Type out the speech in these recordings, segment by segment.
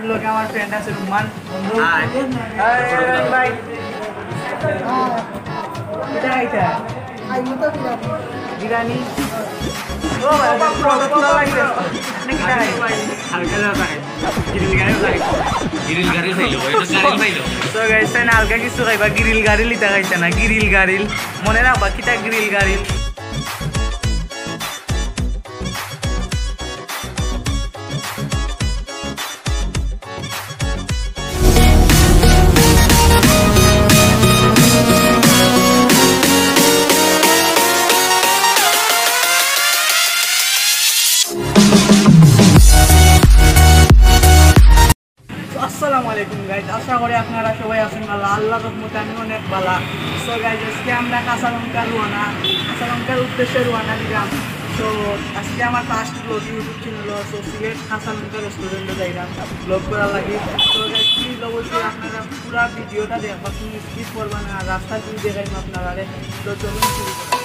লোকে আমার ফ্রেন্ড আছে রুমান বন্ধু ভাই এটা আইতা আইলো তো বিরিয়ানি ও ভাই পুরো লাগে নাকি তাই হালকা লাগে গ্রিল গাড়ি খাইলো এটা গাড়ি খাইলো তো গাইস না হালকা কিছু খাইবা গ্রিল গাড়ি লিতা খাইতা না গ্রিল গাড়ি মনে রাখবা কিটা গ্রিল গাড়ি আসসালামু আলাইকুম গাইজ, আশা করি আপনারা সবাই আছেন ভালো। আল্লাহর রহমতে আমি অনেক ভালো। সো গাইজ আজকে আমরা কাঁচালঙ্কার উদ্দেশ্যে রওনা দিলাম। তো আজকে আমার ফার্স্ট ব্লগ ইউটিউব চ্যানেল আছে সিলেট কাঁচালঙ্কা রেস্টুরেন্টে যাইলাম ব্লগ করার লাগে। তো গাইজ প্লিজ অবশ্যই আপনারা পুরো ভিডিওটা দেখবা, তুমি স্কিপ করবা না, রাস্তা দিয়ে দেখাইম আপনারা। তো চলুন শুরু করা।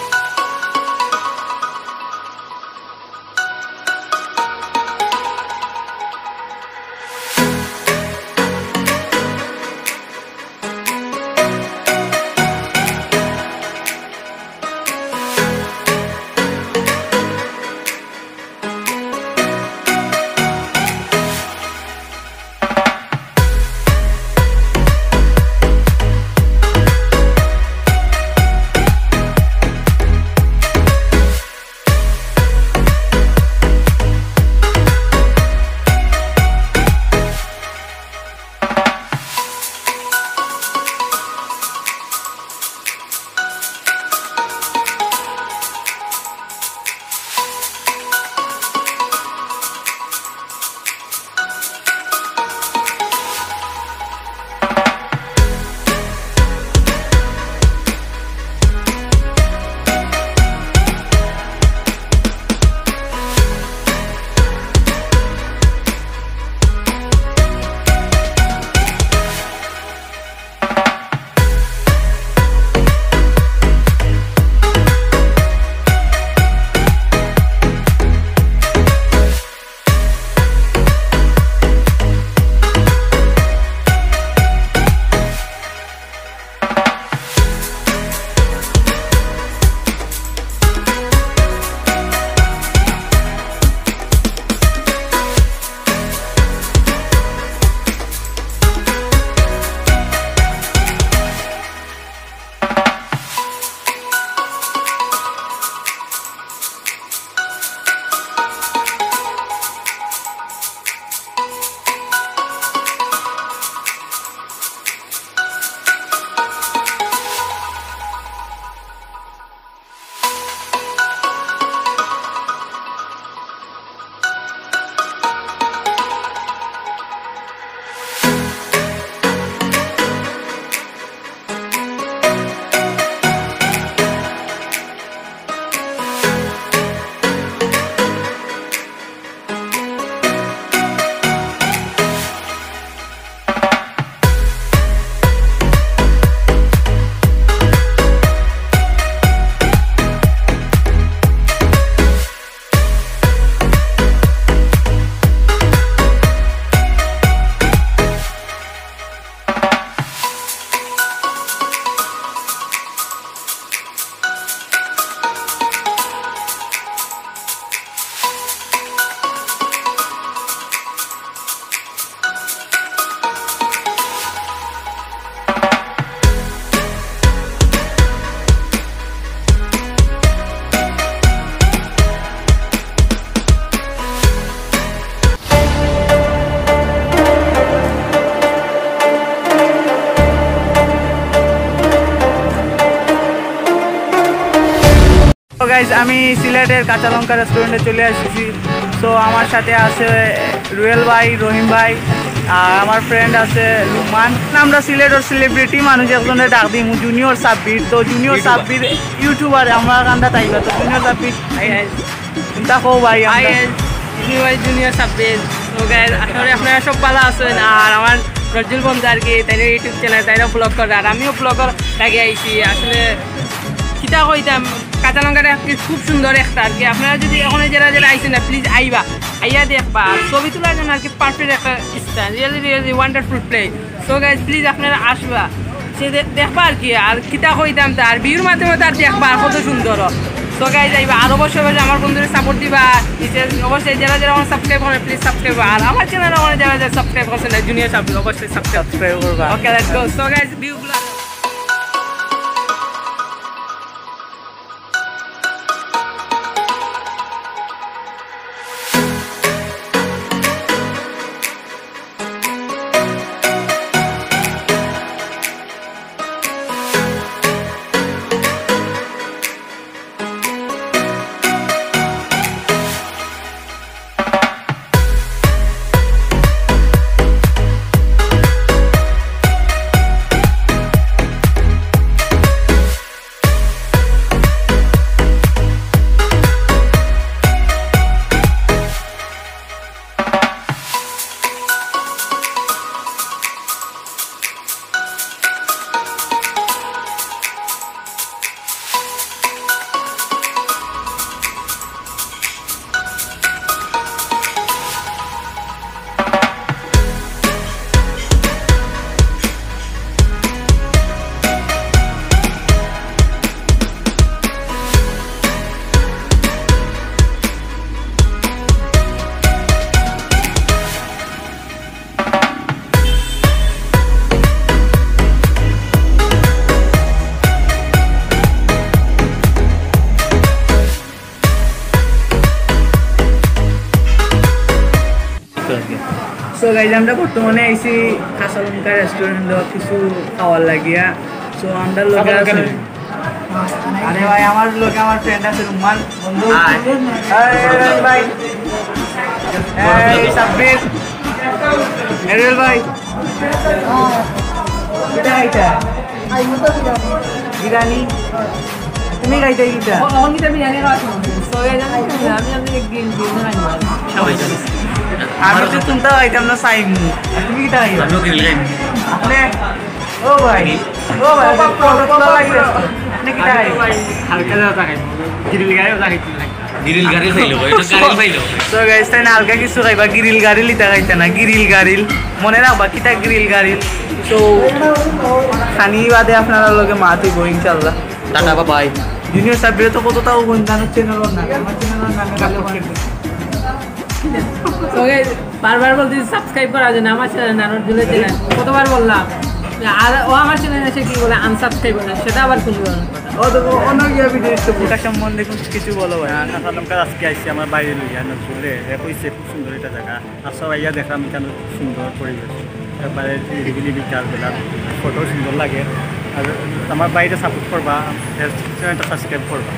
গাইজ আমি সিলেটের কাঁচালঙ্কা রেস্টুরেন্টে চলে আসছি। সো আমার সাথে আছে রুয়েল ভাই, রহিম ভাই, আর আমার ফ্রেন্ড আছে রুমান। আমরা সিলেটের সেলিব্রিটি মানুষ একজনের ডাক দিই জুনিয়র সাব্বির। তো জুনিয়র সাব্বির ইউটিউবার আমার কান্দা তাইবা। তো জুনিয়র সাব্বির চিন্তা কো ভাই জুনিয়র সাব্বির। তো গাইজ আসলে আপনারা সব ভালো আছেন। আর আমার নজরুল বন্ধু আর কি তাই ইউটিউব চ্যানেল তাইরা ব্লগ করে, আর আমিও ব্লগার লাগে আইছি। আসলে কিতা কইতাম কাঁচা লঙ্কাটা খুব সুন্দর একটা আর কি। আপনারা যদি এখন যারা যারা আইসেন না প্লিজ আইবা, আইয়া দেখবা আর ছবি তোলার জন্য আর কি পারফেক্ট একটা স্থান, really really wonderful place. So guys please আপনারা আসবা, সে দেখবা আর কি। আর কিতা হইতাম তার ভিউর মাধ্যমে তার দেখবা আর কত সুন্দর। সো গাইজ আইবা, আর অবশ্যই আমার বন্ধুদের সাপোর্ট দিবা। অবশ্যই যারা যারা আমার সাবস্ক্রাইব করে প্লিজ সাবস্ক্রাইব, আর আমার চ্যানেল আমার যারা যারা সাবস্ক্রাইব করছেন না জুনিয়র সাবস্ক্রাইব অবশ্যই সাবস্ক্রাইব করবা। Okay let's go. So guys ভিউগুলো সো গাইজ আমরা বর্তমানে আইছি কাঁচা লঙ্কা রেস্টুরেন্ট কিছু খাওয়ার লাগিয়া। সো আমরা লোকে আছে, আরে ভাই আমার লোকে আমার ফ্রেন্ড আছে রুমান বন্ধু। ভাই সাব্বির এরিয়াল ভাই কিটা খাইতা? বিরিয়ানি। তুমি খাইতে কিটা? বিরিয়ানি খাওয়া আমি গ্রিন সবাই জানি। আমি তো শুনতে পাইতাম না সাইম। তুমি কি তাই? আমিও গ্রিল খাই। আপনি ও ভাই ফটো লাগে। আপনি কি তাই? হালকা দাও তাকাই গ্রিল গাড়িও তাকাই গ্রিল গাড়ি খাইলো, এটা গাড়ি খাইলো। সো গাইস তাই না হালকা কিছু খাইবা, গ্রিল গাড়ি লিতা খাইতা না, গ্রিল গাড়িল মনে রাখবা কিটা গ্রিল গাড়িল। সো খানি বাদে আপনারা লগে মাতি গো ইনশাআল্লাহ। Tata bye. জুনিয়র সাব্বির তো কতটাও গানের চ্যানেল না, আমার চ্যানেল নামে ভালো করে। তো গাইস বারবার বলছি সাবস্ক্রাইব করার জন্য আমার চ্যানেল নানোর জুলে চ্যানেল কতবার বললাম, আর ও আমার চ্যানেল এসে কি বলে আনসাবস্ক্রাইব করে, সেটা আবার কোন ও তো অন্য গিয়া ভিডিও একটু পুরা সম্বন্ধে কিছু বলো ভাই। কাঁচা লঙ্কা আজকে আসছি আমার বাইরে লইয়া নজরুলে কইছে খুব সুন্দর এটা জায়গা। আর সব আইয়া দেখলাম এখানে সুন্দর পরিবেশ, একবারে নিরিবিলি বিকালবেলা ফটো সুন্দর লাগে। আর আমার বাইরে সাপোর্ট করবা, চ্যানেলটা সাবস্ক্রাইব করবা।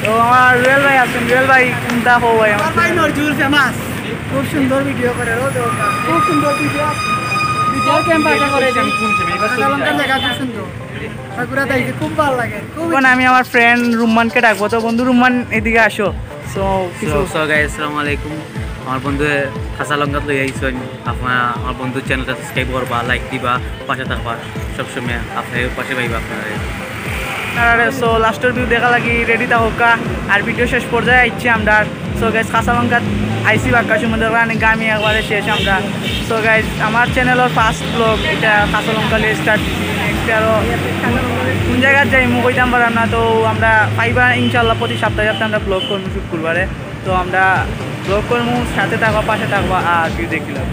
তো আমার রুয়েল ভাই আছেন, রুয়েল ভাই কোনটা হো ভাই? আমার ভাই নজরুল ফেমাস, খুব সুন্দর ভিডিও করে, খুব সুন্দর ভিডিও আমি আমার ফ্রেন্ড রুম্মানকে ডাকবো। তো বন্ধু রুম্মান এদিকে আসো। সো আসসালামু আলাইকুম। আমার বন্ধু কাঁচা লঙ্কা লই আইসেন, আপনারা আমার বন্ধুর চ্যানেলটা সাবস্ক্রাইব করবা, লাইক দিবা, পাশে থাকবা সবসময়, আপনার পাশে পাইবা আপনারা। সো লাস্টের ভিউ দেখা লাগি রেডি থাকা আর ভিডিও শেষ পর্যায়ে আইছি আমরা। সো গাইজ কাঁচা লঙ্কা আইসি বাক্কা সমুদ্র গামি একবারে শেষ আমরা। সো গাইজ আমার চ্যানেলের ফার্স্ট ব্লগ এটা কাঁচা লঙ্কা লিয়ে স্টার্ট দিচ্ছি। নেক্সট আরও কোন জায়গায় যাই মুখ কইতাম পারাম না। তো আমরা পাইবা ইনশাল্লাহ প্রতি সপ্তাহে আমরা ব্লগ করবো শুক্রবারে। তো আমরা ব্লগ করবো, সাথে থাকবা, পাশে থাকবা আর ভিউ দেখিলাম।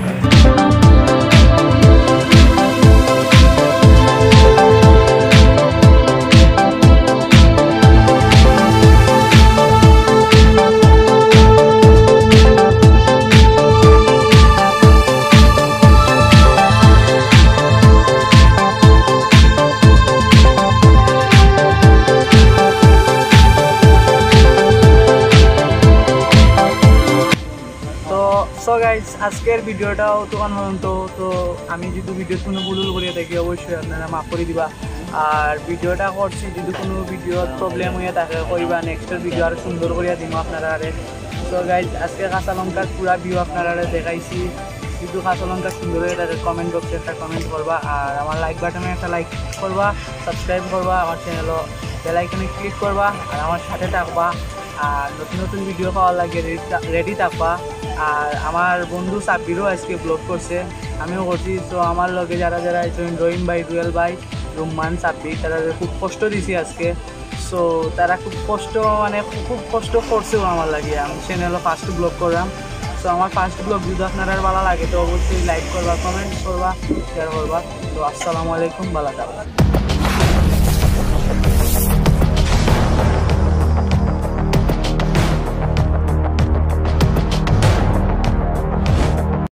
সো গাইজ আজকের ভিডিওটাও তখন পর্যন্ত। তো আমি যদি ভিডিও কোনো ভুল করিয়া থাকি অবশ্যই আপনারা মাফ করে দিবা। আর ভিডিওটা করছি যদি কোনো ভিডিও প্রবলেম হয়ে থাকে কইবা, নেক্সটের ভিডিও আরও সুন্দর করিয়া দিব আপনারা। সো গাইজ আজকে কাঁচা লঙ্কার পুরা ভিউ আপনারা দেখাইছি। যদি কাঁচা লঙ্কা সুন্দর হয়ে থাকে কমেন্ট বক্সে একটা কমেন্ট করবা, আর আমার লাইক বাটনে একটা লাইক করবা, সাবস্ক্রাইব করবা, আমার চ্যানেলও বেল আইকনে ক্লিক করবা আর আমার সাথে থাকবা আর নতুন নতুন ভিডিও পাওয়ার লাগে রেডি থাকবা। আর আমার বন্ধু সাব্বিরও আজকে ব্লগ করছে, আমিও করছি। তো আমার লগে যারা যারা রহিম ভাই, রুয়েল ভাই, রুম্মান, সাব্বির, তারা খুব কষ্ট দিছি আজকে। সো তারা খুব কষ্ট মানে খুব কষ্ট করছেও আমার লাগে। আমি চ্যানেলও ফার্স্ট ব্লগ করলাম। সো আমার ফার্স্ট ব্লগ যদি আপনারা ভালো লাগে তো অবশ্যই লাইক করবা, কমেন্ট করবা, শেয়ার করবা। তো আসসালামু আলাইকুম, ভালো থাকবা।